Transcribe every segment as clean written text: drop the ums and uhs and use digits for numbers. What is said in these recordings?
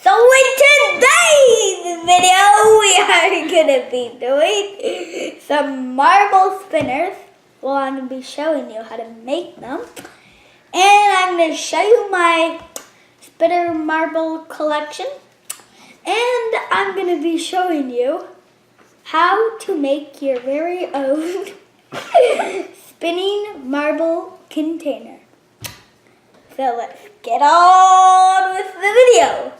So in today's video, we are going to be doing some marble spinners. Well, I'm going to be showing you how to make them. And I'm going to show you my spinner marble collection. And I'm going to be showing you how to make your very own spinning marble container. So let's get on with the video.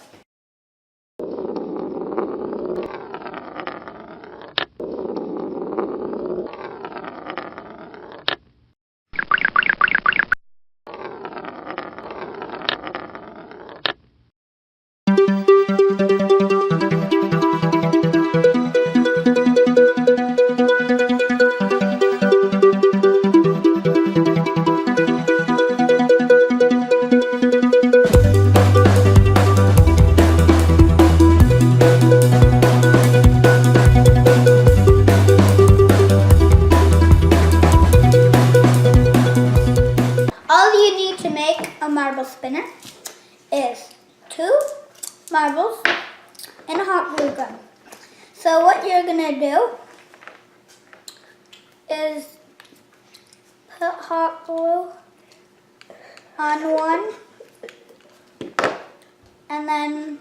Marble spinner is 2 marbles and a hot glue gun. So what you're gonna do is put hot glue on one and then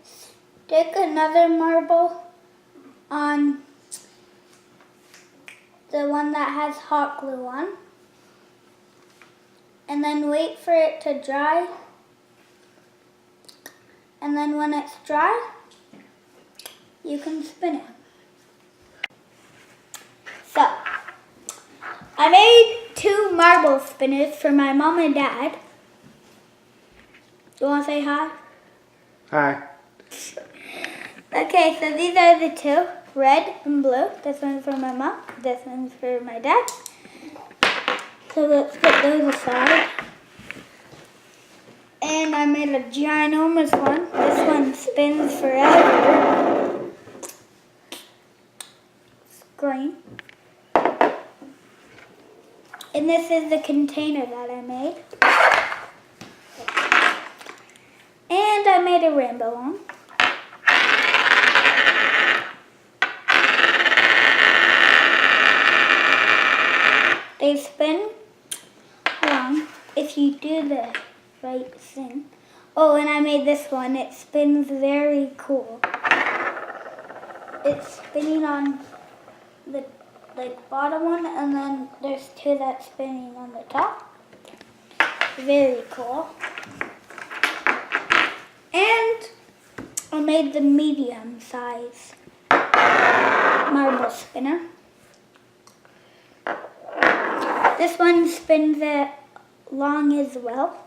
stick another marble on the one that has hot glue on. And then wait for it to dry. And then when it's dry, you can spin it. So, I made 2 marble spinners for my mom and dad. You want to say hi? Hi. Okay, so these are the 2, red and blue. This one's for my mom, this one's for my dad. So let's put those aside. And I made a ginormous one. This one spins forever. It's green. And this is the container that I made. And I made a rainbow one. They spin long if you do the right thing. Oh, and I made this one. It spins very cool. It's spinning on the bottom one, and then there's 2 that's spinning on the top. Very cool. And I made the medium size marble spinner. This one spins it long as well.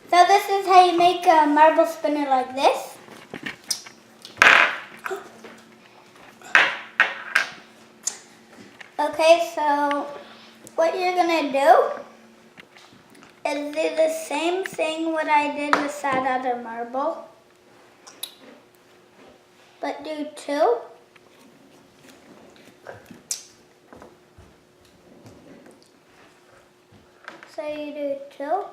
So this is how you make a marble spinner like this. Okay, so what you're gonna do is do the same thing what I did with that other marble, but do 2. So you do 2.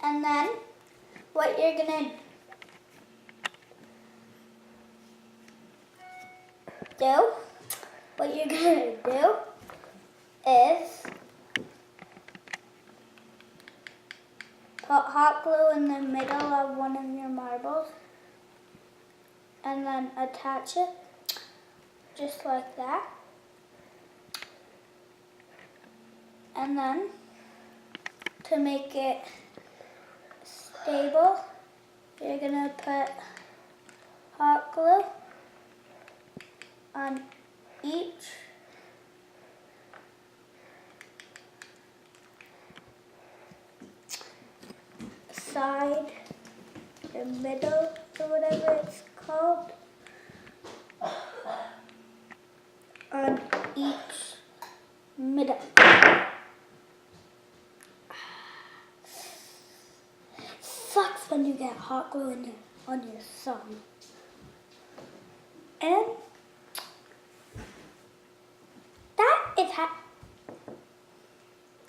And then what you're gonna do is put hot glue in the middle of one of your marbles and then attach it just like that. And then to make it stable, you're gonna put hot glue on each side, or middle, or whatever it's called. on each middle. Sucks when you get hot glue on your thumb. And that is how,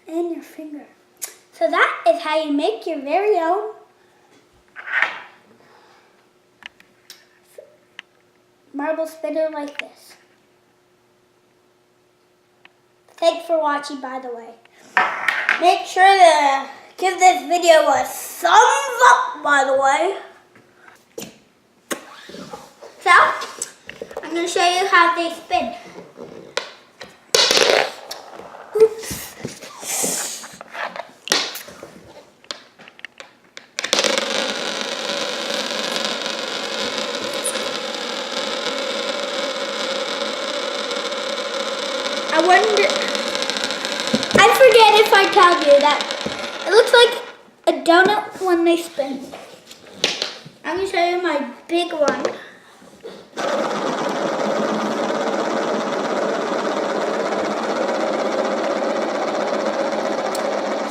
and your finger. So that is how you make your very own marble spinner like this. Thanks for watching, by the way. Make sure to give this video a thumbs up, by the way. So, I'm going to show you how they spin. Oops. I forget if I told you that it looks like a donut when they spin. I'm going to show you my big one.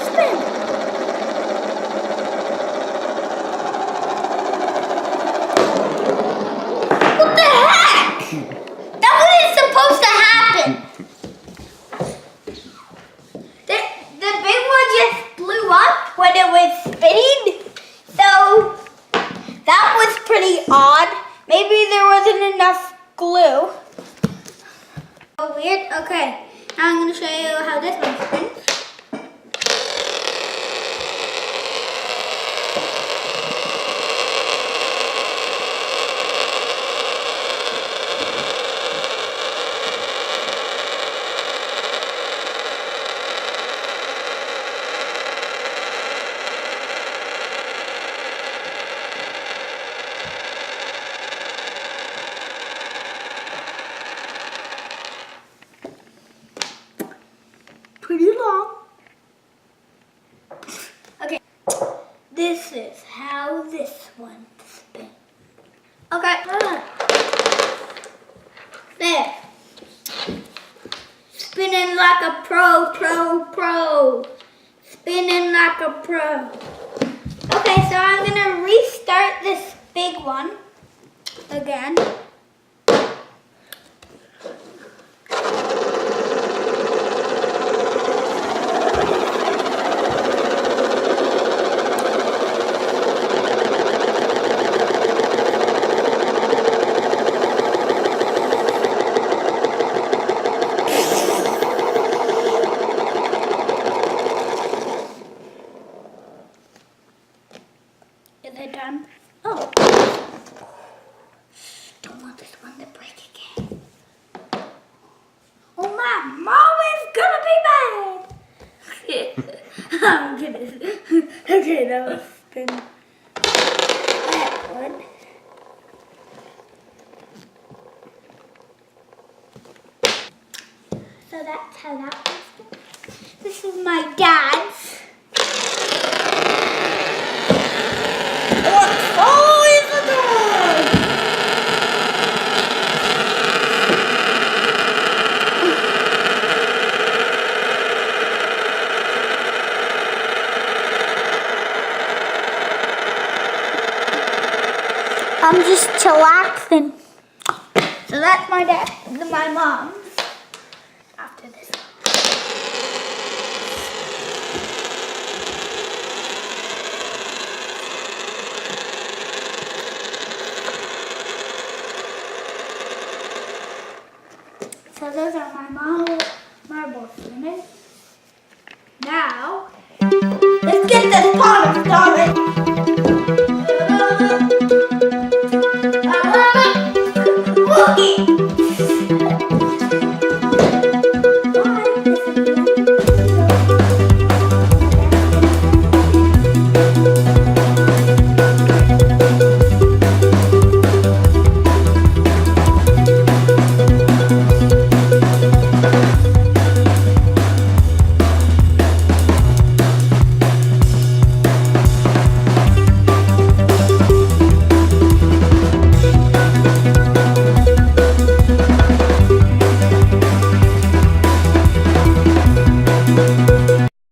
Spin. What the heck? That wasn't supposed to happen. The big one just blew up when it was spinning, so that was pretty odd. Maybe there wasn't enough glue. Oh, weird. Okay, now I'm going to show you how this one spins. Pretty long. Okay, this is how this one spins. Okay, there. Spinning like a pro. Spinning like a pro. Okay, so I'm gonna restart this big one again. Is it done? Oh. Don't want this one to break again. Oh, my mom is gonna be mad. I'm gonna. Okay, that was spin that one. So that's how that one spins. This is my dad's. I'm just chillaxing. So that's my dad, my mom's. After this. So those are my marble spinners. Now, let's get this party started. Boogie!